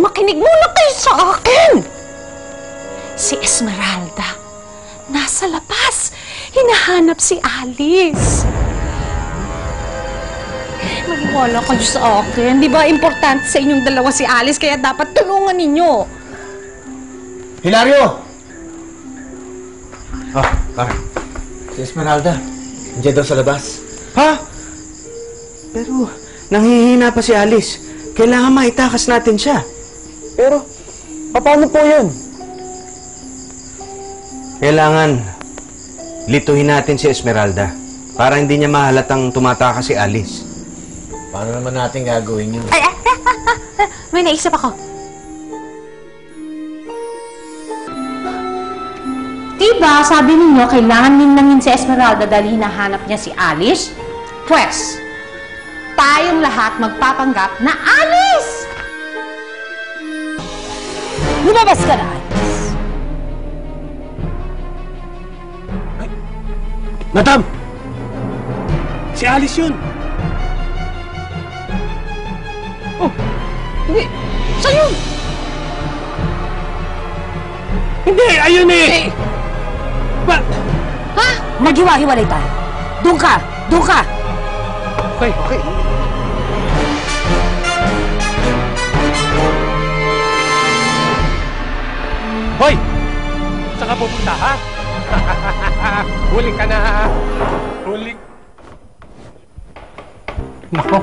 Makinig muna kayo sa akin! Si Esmeralda, nasa labas. Hinahanap si Alice. Maniwala kayo sa akin. Di ba importante sa inyong dalawa si Alice, kaya dapat tulungan ninyo. Hilario! Pare. Si Esmeralda, nandiyan daw sa labas. Ha? Pero, nanghihina pa si Alice. Kailangan maitakas natin siya. Pero, paano po yun? Kailangan lituhin natin si Esmeralda para hindi niya mahalatang tumatakas si Alice. Paano naman natin gagawin yun? May naisip ako. Diba, sabi ninyo, kailangan ninangin si Esmeralda dahil hinahanap niya si Alice? Pwes, tayong lahat magpapanggap na Alice! Lumabas ka na, Alice! Madam! Si Alice yun! Oh, hindi! Sa'yo! Hindi! Ayun eh! Ha? Maghiwa-hiwalay tayo. Doon ka! Doon ka! Okay. Hoy! Saan ka pupunta, ha? Huli ka na! Huli! Nako!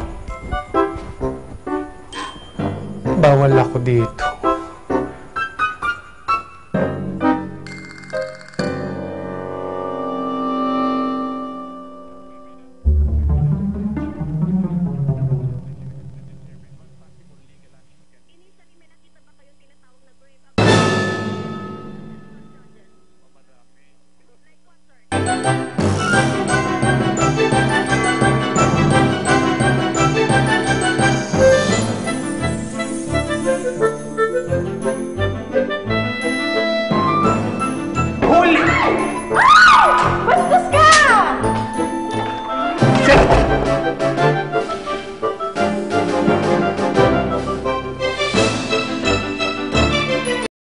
Bawal ako dito. Huli! Bastos ka!